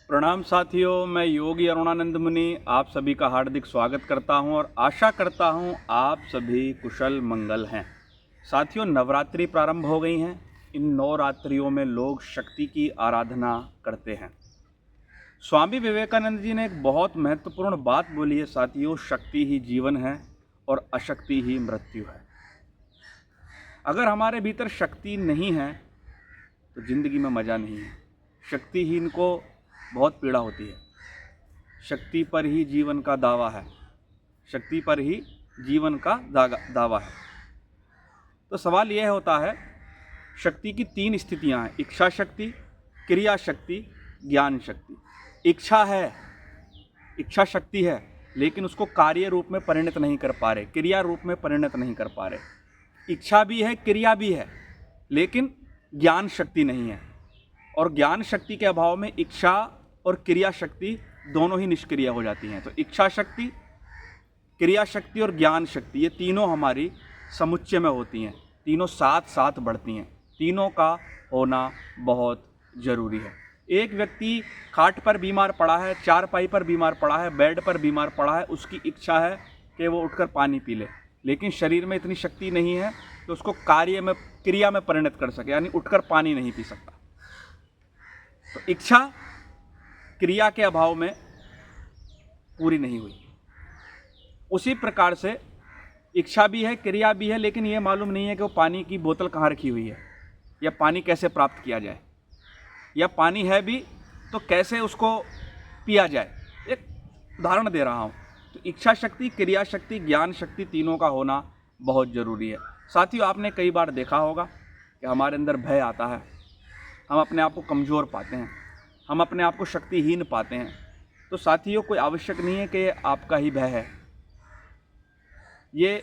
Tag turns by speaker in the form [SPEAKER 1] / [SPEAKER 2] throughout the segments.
[SPEAKER 1] प्रणाम साथियों, मैं योगी अरुणानंद मुनि आप सभी का हार्दिक स्वागत करता हूं और आशा करता हूं आप सभी कुशल मंगल हैं। साथियों, नवरात्रि प्रारंभ हो गई हैं। इन नवरात्रियों में लोग शक्ति की आराधना करते हैं। स्वामी विवेकानंद जी ने एक बहुत महत्वपूर्ण बात बोली है साथियों, शक्ति ही जीवन है और अशक्ति ही मृत्यु है। अगर हमारे भीतर शक्ति नहीं है तो ज़िंदगी में मज़ा नहीं है। शक्तिहीन को बहुत पीड़ा होती है। शक्ति पर ही जीवन का दावा है। शक्ति पर ही जीवन का दावा है। तो सवाल यह होता है, शक्ति की 3 स्थितियां हैं: इच्छा शक्ति, क्रिया शक्ति, ज्ञान शक्ति। इच्छा है, इच्छा शक्ति है, लेकिन उसको कार्य रूप में परिणत नहीं कर पा रहे, क्रिया रूप में परिणत नहीं कर पा रहे। इच्छा भी है, क्रिया भी है, लेकिन ज्ञान शक्ति नहीं है। और ज्ञान शक्ति के अभाव में इच्छा और क्रिया शक्ति दोनों ही निष्क्रिय हो जाती हैं। तो इच्छा शक्ति, क्रिया शक्ति और ज्ञान शक्ति, ये तीनों हमारी समुच्चय में होती हैं, तीनों साथ साथ बढ़ती हैं। तीनों का होना बहुत ज़रूरी है। एक व्यक्ति खाट पर बीमार पड़ा है, चारपाई पर बीमार पड़ा है, बेड पर बीमार पड़ा है, उसकी इच्छा है कि वो उठकर पानी पी ले, लेकिन शरीर में इतनी शक्ति नहीं है कि उसको कार्य में, क्रिया में परिणत कर सके, यानी उठकर पानी नहीं पी सकता। तो इच्छा क्रिया के अभाव में पूरी नहीं हुई। उसी प्रकार से इच्छा भी है, क्रिया भी है, लेकिन ये मालूम नहीं है कि वो पानी की बोतल कहाँ रखी हुई है, या पानी कैसे प्राप्त किया जाए, या पानी है भी तो कैसे उसको पिया जाए। एक उदाहरण दे रहा हूँ। तो इच्छा शक्ति, क्रिया शक्ति, ज्ञान शक्ति, तीनों का होना बहुत ज़रूरी है। साथियों, आपने कई बार देखा होगा कि हमारे अंदर भय आता है, हम अपने आप को कमज़ोर पाते हैं, हम अपने आप को शक्तिहीन पाते हैं। तो साथियों, कोई आवश्यक नहीं है कि आपका ही भय है। ये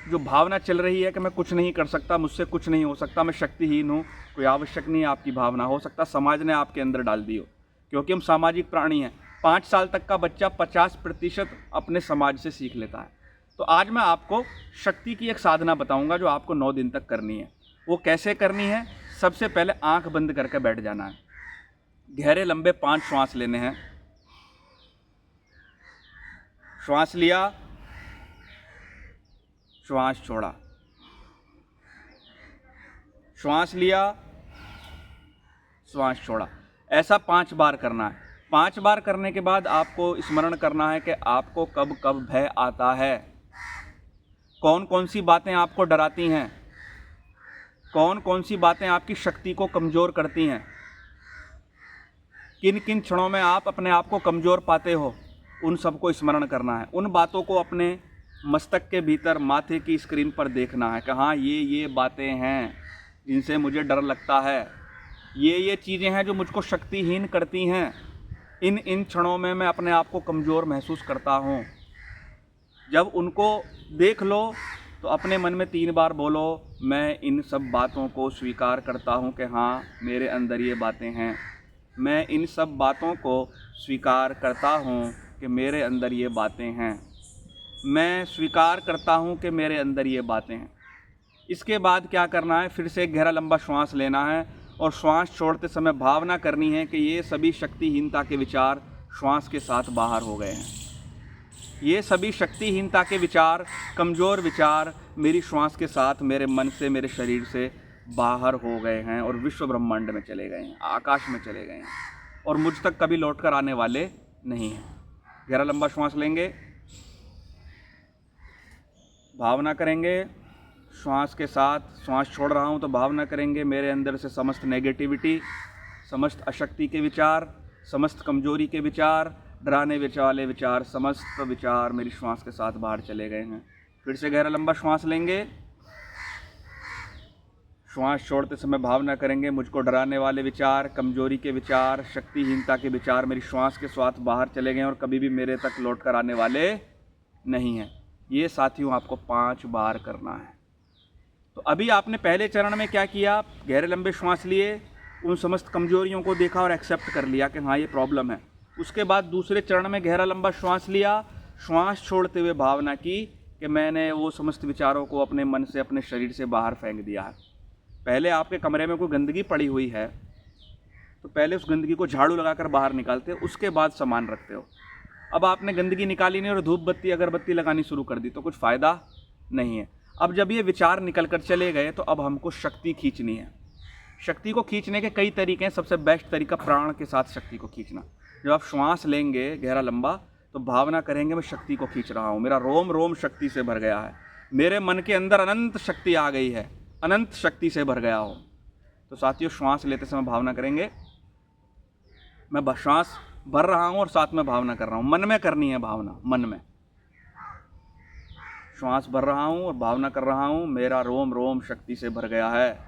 [SPEAKER 1] जो भावना चल रही है कि मैं कुछ नहीं कर सकता, मुझसे कुछ नहीं हो सकता, मैं शक्तिहीन हूँ, कोई आवश्यक नहीं है आपकी भावना। हो सकता समाज ने आपके अंदर डाल दी हो, क्योंकि हम सामाजिक प्राणी हैं। 5 साल तक का बच्चा 50% अपने समाज से सीख लेता है। तो आज मैं आपको शक्ति की एक साधना बताऊँगा जो आपको 9 दिन तक करनी है। वो कैसे करनी है? सबसे पहले आँख बंद करके बैठ जाना है। गहरे लंबे 5 श्वास लेने हैं। श्वास लिया, श्वास छोड़ा, श्वास लिया, श्वास छोड़ा। ऐसा 5 बार करना है। 5 बार करने के बाद आपको स्मरण करना है कि आपको कब कब भय आता है, कौन कौन सी बातें आपको डराती हैं, कौन कौन सी बातें आपकी शक्ति को कमज़ोर करती हैं, किन किन क्षणों में आप अपने आप को कमज़ोर पाते हो, उन सबको स्मरण करना है। उन बातों को अपने मस्तक के भीतर, माथे की स्क्रीन पर देखना है कि हाँ, ये बातें हैं जिनसे मुझे डर लगता है, ये चीज़ें हैं जो मुझको शक्तिहीन करती हैं। इन क्षणों में मैं अपने आप को कमज़ोर महसूस करता हूँ। जब उनको देख लो तो अपने मन में 3 बार बोलो, मैं इन सब बातों को स्वीकार करता हूँ कि हाँ, मेरे अंदर ये बातें हैं। मैं इन सब बातों को स्वीकार करता हूँ कि मेरे अंदर ये बातें हैं। मैं स्वीकार करता हूँ कि मेरे अंदर ये बातें हैं। इसके बाद क्या करना है? फिर से एक गहरा लंबा श्वास लेना है और श्वास छोड़ते समय भावना करनी है कि ये सभी शक्तिहीनता के विचार श्वास के साथ बाहर हो गए हैं। ये सभी शक्तिहीनता के विचार, कमज़ोर विचार मेरी श्वास के साथ मेरे मन से, मेरे शरीर से बाहर हो गए हैं और विश्व ब्रह्मांड में चले गए हैं, आकाश में चले गए हैं और मुझ तक कभी लौट कर आने वाले नहीं हैं। गहरा लंबा श्वास लेंगे, भावना करेंगे श्वास के साथ। श्वास छोड़ रहा हूँ तो भावना करेंगे मेरे अंदर से समस्त नेगेटिविटी, समस्त अशक्ति के विचार, समस्त कमजोरी के विचार, डराने वाले विचार, समस्त विचार मेरी श्वास के साथ बाहर चले गए हैं। फिर से गहरा लंबा श्वास लेंगे। श्वास छोड़ते समय भावना करेंगे मुझको डराने वाले विचार, कमजोरी के विचार, शक्तिहीनता के विचार मेरी श्वास के साथ बाहर चले गए और कभी भी मेरे तक लौट कर आने वाले नहीं हैं। ये साथियों आपको 5 बार करना है। तो अभी आपने पहले चरण में क्या किया? गहरे लंबे श्वास लिए, उन समस्त कमजोरियों को देखा और एक्सेप्ट कर लिया कि हाँ, ये प्रॉब्लम है। उसके बाद दूसरे चरण में गहरा लंबा श्वास लिया, श्वास छोड़ते हुए भावना की कि मैंने वो समस्त विचारों को अपने मन से, अपने शरीर से बाहर फेंक दिया है। पहले आपके कमरे में कोई गंदगी पड़ी हुई है, तो पहले उस गंदगी को झाड़ू लगाकर बाहर निकालते हो, उसके बाद सामान रखते हो। अब आपने गंदगी निकाली नहीं और धूप बत्ती अगरबत्ती लगानी शुरू कर दी तो कुछ फ़ायदा नहीं है। अब जब ये विचार निकल कर चले गए तो अब हमको शक्ति खींचनी है। शक्ति को खींचने के कई तरीके हैं। सबसे बेस्ट तरीका प्राण के साथ शक्ति को खींचना। जब आप श्वास लेंगे गहरा लंबा तो भावना करेंगे मैं शक्ति को खींच रहा हूँ, मेरा रोम रोम शक्ति से भर गया है, मेरे मन के अंदर अनंत शक्ति आ गई है, अनंत शक्ति से भर गया हो। तो साथियों श्वास लेते समय भावना करेंगे मैं श्वास भर रहा हूँ और साथ में भावना कर रहा हूँ। मन में करनी है भावना, मन में श्वास भर रहा हूँ और भावना कर रहा हूँ मेरा रोम रोम शक्ति से भर गया है,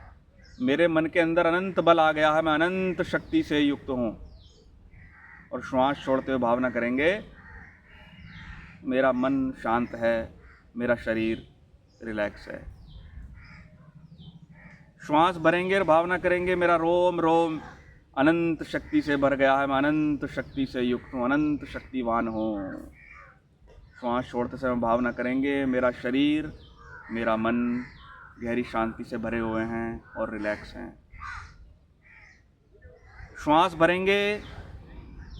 [SPEAKER 1] मेरे मन के अंदर अनंत बल आ गया है, मैं अनंत शक्ति से युक्त हूँ। और श्वास छोड़ते हुए भावना करेंगे मेरा मन शांत है, मेरा शरीर रिलैक्स है। श्वास भरेंगे और भावना करेंगे मेरा रोम रोम अनंत शक्ति से भर गया है, मैं अनंत शक्ति से युक्त हूँ, अनंत शक्तिवान हूँ। श्वास छोड़ते समय भावना करेंगे मेरा शरीर मेरा मन गहरी शांति से भरे हुए हैं और रिलैक्स हैं। श्वास भरेंगे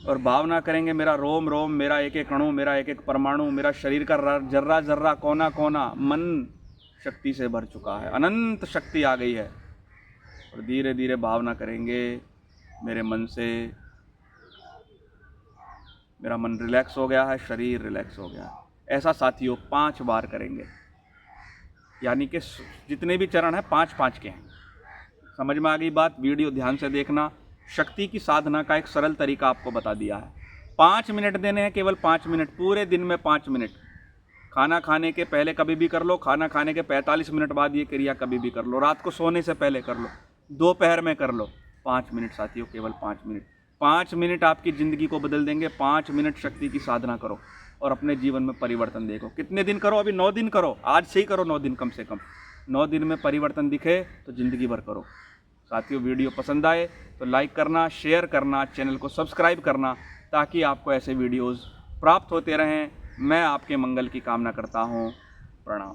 [SPEAKER 1] और भावना करेंगे मेरा रोम रोम, मेरा एक एक अणु, मेरा एक एक परमाणु, मेरा शरीर का जर्रा जर्रा कोना कोना मन शक्ति से भर चुका है, अनंत शक्ति आ गई है। और धीरे धीरे भावना करेंगे मेरे मन से मेरा मन रिलैक्स हो गया है, शरीर रिलैक्स हो गया है। ऐसा साथियों 5 बार करेंगे, यानी कि जितने भी चरण हैं 5-5 के हैं। समझ में आ गई बात? वीडियो ध्यान से देखना। शक्ति की साधना का एक सरल तरीका आपको बता दिया है। 5 मिनट देने हैं, केवल 5 मिनट, पूरे दिन में 5 मिनट। खाना खाने के पहले कभी भी कर लो, खाना खाने के 45 मिनट बाद ये क्रिया कभी भी कर लो, रात को सोने से पहले कर लो, दोपहर में कर लो। 5 मिनट साथियों, केवल 5 मिनट। 5 मिनट आपकी ज़िंदगी को बदल देंगे। 5 मिनट शक्ति की साधना करो और अपने जीवन में परिवर्तन देखो। कितने दिन करो? अभी 9 दिन करो, आज से ही करो 9 दिन कम से कम। 9 दिन में परिवर्तन दिखे तो ज़िंदगी भर करो। साथियों वीडियो पसंद आए तो लाइक करना, शेयर करना, चैनल को सब्सक्राइब करना, ताकि आपको ऐसे वीडियोज़ प्राप्त होते रहें। मैं आपके मंगल की कामना करता हूँ। प्रणाम।